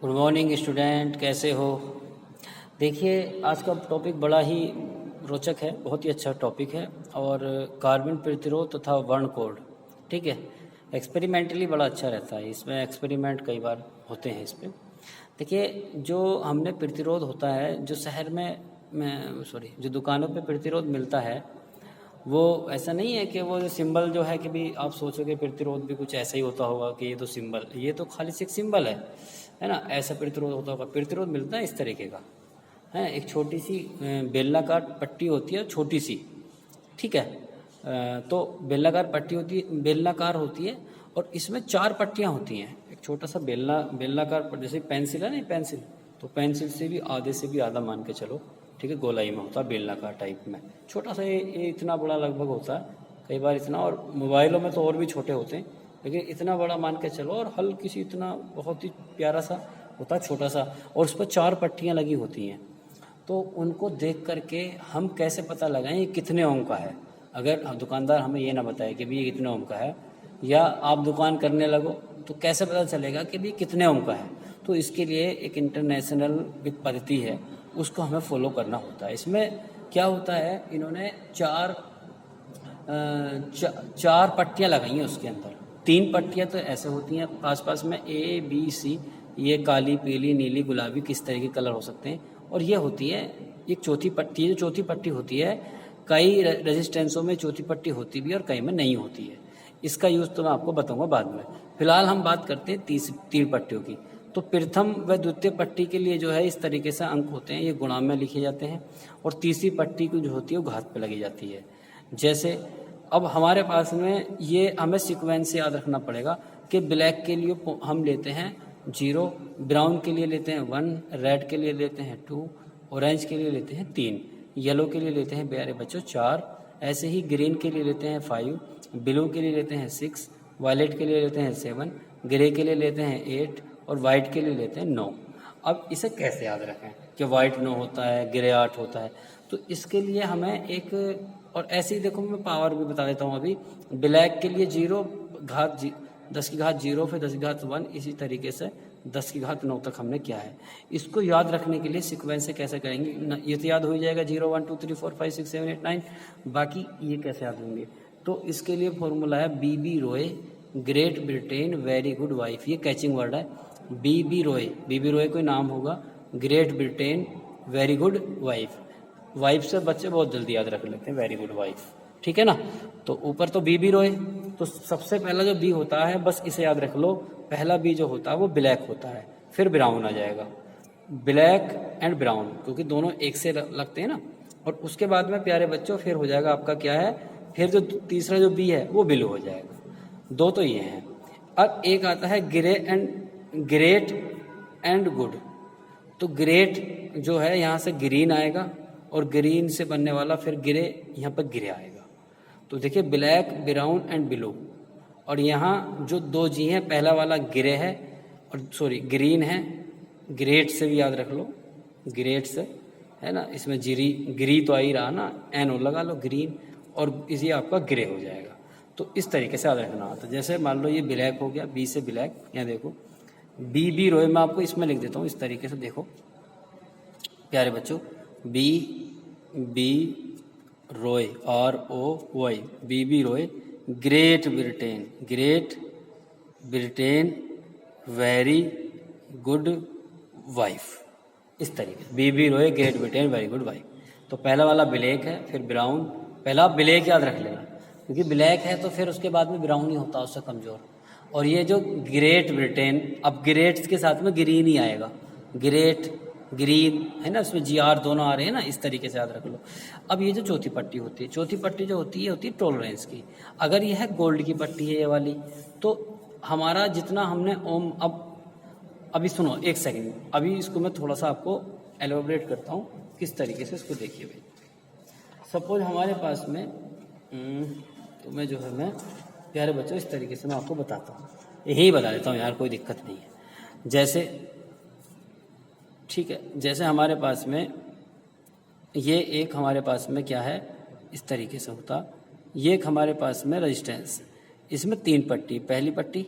Good morning student, कैसे हो? देखिए, आज का टॉपिक बड़ा ही रोचक है, बहुत ही अच्छा टॉपिक है। और कार्बन प्रतिरोध तथा वर्ण कोड, ठीक है। एक्सपेरिमेंटली बड़ा अच्छा रहता है, इसमें एक्सपेरिमेंट कई बार होते हैं इस पे। देखिए, जो हमने प्रतिरोध होता है, जो शहर में जो दुकानों पे प्रतिरोध मिलता है, वो ऐसा नहीं है कि वो सिंबल जो है कि भी आप सोचोगे प्रतिरोध भी कुछ ऐसा ही होता होगा कि ये तो सिंबल, ये तो खाली से एक सिंबल है ना। ऐसा प्रतिरोध होता होगा? प्रतिरोध मिलता है इस तरीके का, है एक छोटी सी बेलनाकार पट्टी होती है, छोटी सी, ठीक है। तो बेलनाकार पट्टी होती है, बेलनाकार होती है, और इसमें 4 पट्टियाँ होती हैं। एक छोटा सा बेलनाकार जैसे पेंसिल है ना, पेंसिल, तो पेंसिल से भी आधे से भी आधा मान के चलो, ठीक है, गोलाई में होता है, बेलनाकार टाइप में। छोटा सा ये इतना बड़ा लगभग होता है, कई बार इतना, और मोबाइलों में तो और भी छोटे होते हैं, लेकिन इतना बड़ा मान के चलो। और हल्की सी इतना बहुत ही प्यारा सा होता है, छोटा सा, और उस पर 4 पट्टियाँ लगी होती हैं। तो उनको देख करके हम कैसे पता लगाएं ये कितने ओम का है? अगर दुकानदार हमें ये ना बताए कि भाई ये कितने ओम का है, या आप दुकान करने लगो, तो कैसे पता चलेगा कि भाई कितने ओम का है? तो इसके लिए एक इंटरनेशनल पद्धति है, उसको हमें फॉलो करना होता है। इसमें क्या होता है, इन्होंने चार पट्टियाँ लगाई हैं उसके अंदर। 3 पट्टियाँ तो ऐसे होती हैं पास पास में, ABC, ये काली, पीली, नीली, गुलाबी, किस तरह के कलर हो सकते हैं। और ये होती है एक चौथी पट्टी, जो चौथी पट्टी होती है, कई रेजिस्टेंसों में चौथी पट्टी होती भी है और कई में नहीं होती है। इसका यूज़ तो मैं आपको बताऊंगा बाद में। फिलहाल हम बात करते हैं 3 पट्टियों की। तो प्रथम व द्वितीय पट्टी के लिए जो है इस तरीके से अंक होते हैं, ये गुणाम में लिखे जाते हैं। और तीसरी पट्टी की जो होती है वो घात पे लगी जाती है। जैसे अब हमारे पास में ये हमें सीक्वेंस याद रखना पड़ेगा कि ब्लैक के लिए हम लेते हैं 0, ब्राउन के लिए लेते हैं 1, रेड के लिए लेते हैं 2, ऑरेंज के लिए लेते हैं 3, येलो के लिए लेते हैं प्यारे बच्चों 4, ऐसे ही ग्रीन के लिए लेते हैं 5, ब्लू के लिए लेते हैं 6, वायलेट के लिए लेते हैं 7, ग्रे के लिए लेते हैं 8, और वाइट के लिए लेते हैं 9। अब इसे कैसे याद रखें कि वाइट 9 होता है, ग्रे 8 होता है? तो इसके लिए हमें एक, और ऐसे ही देखो मैं पावर भी बता देता हूँ अभी। ब्लैक के लिए 0 घात 10 की घात 0, फिर 10 की घात 1, इसी तरीके से 10 की घात 9 तक हमने किया है। इसको याद रखने के लिए सीक्वेंस से कैसे करेंगे, ये तो याद हो ही जाएगा, 0 1 2 3 4 5 6 7 8 9। बाकी ये कैसे याद होंगे? तो इसके लिए फॉर्मूला है BB Roy, great Britain very good wife. ये कैचिंग वर्ड है, BB रॉय कोई नाम होगा, great Britain very good wife. Wife से बच्चे बहुत जल्दी याद रख लेते हैं, वेरी गुड वाइफ, ठीक है ना। तो ऊपर तो BB रॉय, तो सबसे पहला जो बी होता है, बस इसे याद रख लो, पहला बी जो होता है वो ब्लैक होता है, फिर ब्राउन आ जाएगा, ब्लैक एंड ब्राउन, क्योंकि दोनों एक से लगते हैं ना। और उसके बाद में प्यारे बच्चों फिर हो जाएगा आपका क्या है, फिर जो तीसरा जो बी है वो ब्लू हो जाएगा। 2 तो ये हैं। अब एक आता है ग्रेट एंड गुड। तो ग्रेट जो है यहाँ से ग्रीन आएगा, और ग्रीन से बनने वाला फिर ग्रे, यहाँ पर ग्रे आएगा। तो देखिए ब्लैक, ब्राउन एंड ब्लू, और यहाँ जो 2 जी हैं, पहला वाला ग्रे है, और ग्रीन है। ग्रेट से भी याद रख लो, ग्रेट से, है ना, इसमें ग्री तो आ ही रहा ना, NO लगा लो, ग्रीन, और इसी आपका ग्रे हो जाएगा। तो इस तरीके से याद रखना होता है। जैसे मान लो ये ब्लैक हो गया, बी से ब्लैक, यहाँ देखो BB रॉय, मैं आपको इसमें लिख देता हूँ इस तरीके से, देखो प्यारे बच्चों, BB Roy, ROY, BB Roy, great Britain very good wife. इस तरीके से BB Roy, great Britain very good wife. तो पहला वाला ब्लैक है, फिर ब्राउन, पहला ब्लैक याद रख लेना, क्योंकि ब्लैक है तो फिर उसके बाद में ब्राउन ही होता है, उससे कमज़ोर। और ये जो ग्रेट ब्रिटेन, अब ग्रेट के साथ में ग्रीन ही आएगा, ग्रेट ग्रीन, है ना, उसमें GR दोनों आ रहे हैं ना, इस तरीके से याद रख लो। अब ये जो चौथी पट्टी होती है, चौथी पट्टी जो होती है टॉलरेंस की। अगर ये है गोल्ड की पट्टी है ये वाली, तो हमारा जितना हमने ओम, अब अभी सुनो एक सेकंड, अभी इसको मैं थोड़ा सा आपको एलोबरेट करता हूँ किस तरीके से, इसको देखिए भाई। सपोज हमारे पास में तो मैं जो है, मैं प्यारे बच्चों इस तरीके से मैं आपको बताता हूँ, यही बता देता हूँ यार, कोई दिक्कत नहीं है। जैसे, ठीक है, जैसे हमारे पास में ये एक, हमारे पास में क्या है, इस तरीके से होता, ये एक हमारे पास में रेजिस्टेंस, इसमें 3 पट्टी, पहली पट्टी,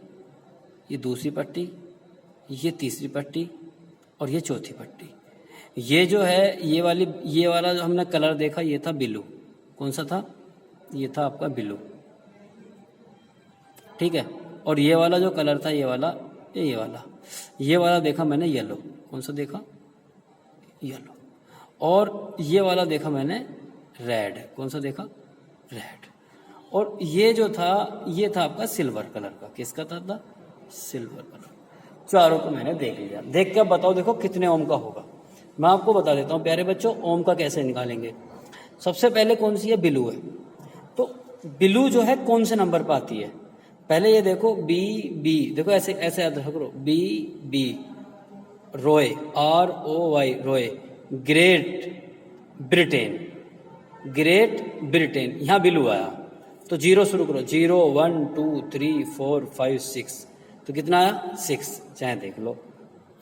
ये दूसरी पट्टी, ये तीसरी पट्टी, और ये चौथी पट्टी। ये जो है ये वाला जो हमने कलर देखा ये था ब्लू। कौन सा था? ये था आपका ब्लू, ठीक है। और ये वाला जो कलर था ये वाला देखा मैंने येलो। कौन सा देखा? येलो। और ये वाला देखा मैंने रेड। कौन सा देखा? रेड। और ये जो था ये था आपका सिल्वर कलर का। किसका था? Silver colour. चारों को मैंने देख लिया। देख के बताओ देखो कितने ओम का होगा। मैं आपको बता देता हूँ प्यारे बच्चों, ओम का कैसे निकालेंगे। सबसे पहले कौन सी है? ब्लू है। तो ब्लू जो है कौन से नंबर पर आती है? पहले ये देखो बी बी, देखो ऐसे ऐसे याद रखो, बी बी रोय, ROY रोय, ग्रेट ब्रिटेन, यहाँ ब्लू आया तो 0 शुरू करो। 0 1 2 3 4 5 6, तो कितना आया? 6। चाहे देख लो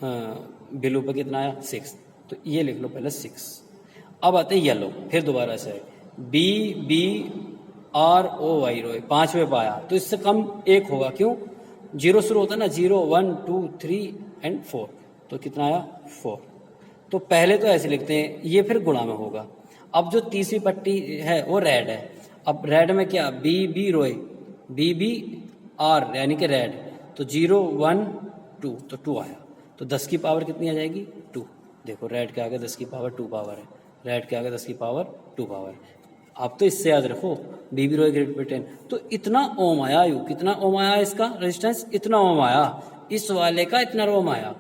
ब्लू पे कितना आया? 6। तो ये लिख लो पहले 6। अब आते हैं येलो, फिर दोबारा से BROY रोय, 5वें पाया तो इससे कम 1 होगा। क्यों? 0 शुरू होता है ना, 0 1 2 3 एंड 4, तो कितना आया? 4। तो पहले तो ऐसे लिखते हैं, ये फिर गुणा में होगा। अब जो तीसरी पट्टी है वो रेड है। अब रेड में क्या? BB रोय, BBR यानी कि रेड, तो 0 1 2, तो 2 आया। तो 10 की पावर कितनी आ जाएगी? 2। देखो रेड के आगे 10 की पावर 2 पावर है, रेड के आगे 10 की पावर 2 पावर है। आप तो इससे याद रखो BB रोय ग्रेट ब्रिटेन। तो इतना ओम आया। कितना ओम आया इसका रेजिस्टेंस? इतना ओम आया। इस वाले का इतना ओम आया।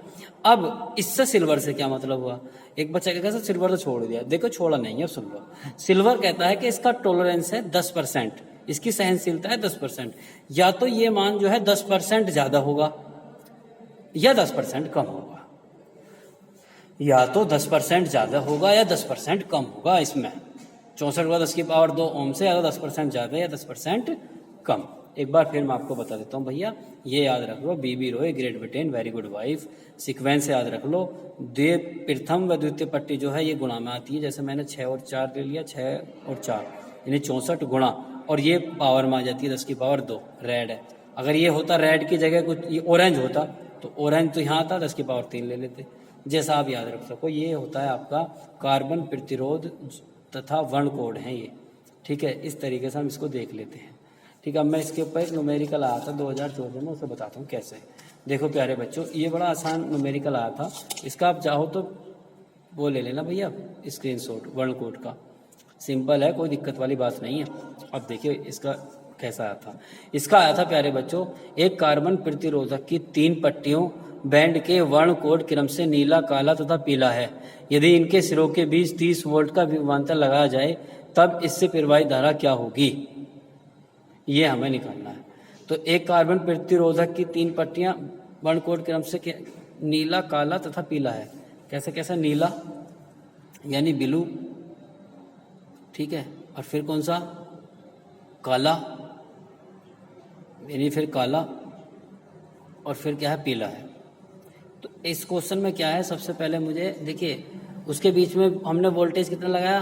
अब इससे सिल्वर से क्या मतलब हुआ? एक बच्चा कहता है सिल्वर तो छोड़ दिया। देखो छोड़ा नहीं है, सुन लो। सिल्वर कहता है कि इसका टॉलरेंस है 10%, इसकी सहनशीलता है 10%। या तो ये मान जो है 10% ज्यादा होगा या 10% कम होगा, या तो 10% ज्यादा होगा या 10% कम होगा। इसमें 64 का 10 की पावर 2 ओम से, या तो 10% ज्यादा या 10% कम। एक बार फिर मैं आपको बता देता हूँ भैया, ये याद रख लो, BB Roy great Britain very good wife, sequence याद रख लो। प्रथम व द्वितीय पट्टी जो है ये गुणा में आती है। जैसे मैंने 6 और 4 ले लिया, 6 और 4 यानी 64 गुणा, और ये पावर में आ जाती है 10 की पावर 2। रेड है। अगर ये होता रेड की जगह कुछ ये ऑरेंज होता, तो ऑरेंज तो यहाँ आता 10 की पावर 3 ले लेते। जैसा आप याद रख सको, ये होता है आपका कार्बन प्रतिरोध तथा वर्ण कोड है ये, ठीक है। इस तरीके से हम इसको देख लेते हैं, ठीक है। अब मैं इसके ऊपर एक न्यूमेरिकल आया था 2014 में, उसे बताता हूँ कैसे। देखो प्यारे बच्चों, ये बड़ा आसान न्यूमेरिकल आया था। इसका आप चाहो तो वो ले लेना भैया स्क्रीनशॉट, वर्ण कोड का। सिंपल है, कोई दिक्कत वाली बात नहीं है। अब देखिए इसका कैसा आया था। इसका आया था प्यारे बच्चों, एक कार्बन प्रतिरोधक की 3 पट्टियों बैंड के वर्ण कोड क्रम से नीला, काला तथा पीला है। यदि इनके सिरों के बीच 30 वोल्ट का विभवांतर लगाया जाए तब इससे प्रवाहित धारा क्या होगी, ये हमें निकालना है। तो एक कार्बन प्रतिरोधक की 3 पट्टियां वर्ण कोड क्रम से नीला, काला तथा पीला है। कैसे कैसे? नीला यानी ब्लू, ठीक है, और फिर कौन सा? काला यानी फिर काला, और फिर क्या है? पीला है। तो इस क्वेश्चन में क्या है, सबसे पहले मुझे देखिए उसके बीच में हमने वोल्टेज कितना लगाया?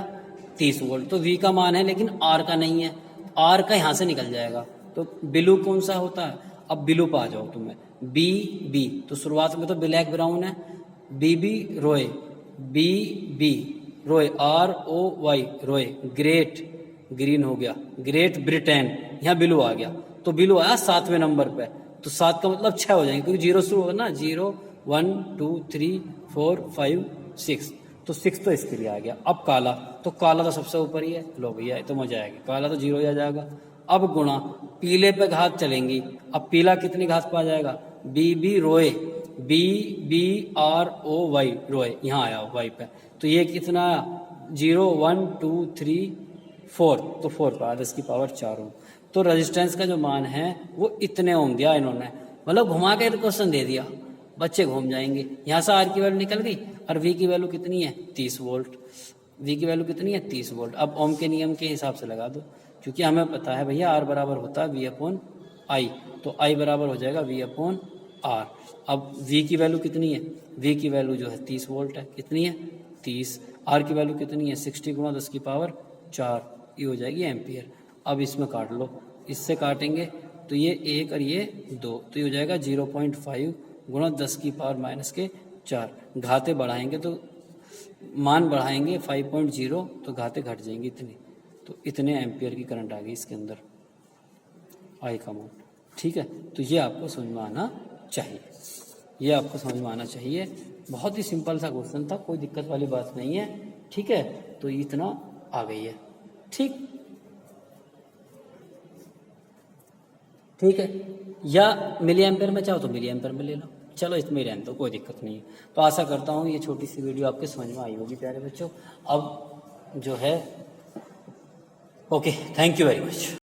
30 वोल्ट। तो V का मान है लेकिन R का नहीं है, R का यहाँ से निकल जाएगा। तो ब्लू कौन सा होता है? अब ब्लू पे आ जाओ तुम्हें, BB, तो शुरुआत में तो ब्लैक ब्राउन है, BB रोय, BB रोय, ROY रोय, ग्रेट ग्रीन हो गया, ग्रेट ब्रिटेन, यहाँ ब्लू आ गया। तो ब्लू आया 7वें नंबर पे, तो 7 का मतलब 6 हो जाएंगे क्योंकि 0 शुरू होगा ना, 0 1 2 3 4 5 6, तो 6 तो इसके लिए आ गया। अब काला, तो काला तो सबसे ऊपर ही है। लो भैया तो मजा आएगी, काला तो 0 आ जाएगा। अब गुणा, पीले पे घात चलेंगी। अब पीला कितनी घात पे आ जाएगा? BB रोय, BBROY रोय, यहाँ आया वाई पे, तो ये कितना आया? 0 1 2 3 4, तो 4 पे 10 की पावर 4 ओम। तो रेजिस्टेंस का जो मान है वो इतने ओम दिया इन्होंने, मतलब घुमा के क्वेश्चन दे दिया, बच्चे घूम जाएंगे। यहाँ से R की वैल्यू निकल गई, और V की वैल्यू कितनी है? 30 वोल्ट। V की वैल्यू कितनी है? 30 वोल्ट। अब ओम के नियम के हिसाब से लगा दो, क्योंकि हमें पता है भैया R बराबर होता है V/I, तो I बराबर हो जाएगा V/R। अब V की वैल्यू कितनी है? V की वैल्यू जो है 30 वोल्ट है। कितनी है? 30। R की वैल्यू कितनी है? 60 गुणा 10 की पावर 4, ये हो जाएगी एम्पियर। अब इसमें काट लो, इससे काटेंगे तो ये 1 और ये 2, तो ये हो जाएगा 0.5 गुणा 10 की पावर 4, घाते बढ़ाएंगे तो मान बढ़ाएंगे 5.0 तो घाते घट जाएंगे इतने, तो इतने एम्पियर की करंट आ गई इसके अंदर, आई का मान। ठीक है, तो ये आपको समझ में आना चाहिए, ये आपको समझ में आना चाहिए। बहुत ही सिंपल सा क्वेश्चन था, कोई दिक्कत वाली बात नहीं है। ठीक है, तो इतना आ गई है। ठीक ठीक है, या मिली एम्पेयर में चाहो तो मिली एम्पेयर में ले लो, चलो इसमें रहने दो, कोई दिक्कत नहीं है। तो आशा करता हूँ ये छोटी सी वीडियो आपके समझ में आई होगी प्यारे बच्चों। अब जो है, okay, thank you very much.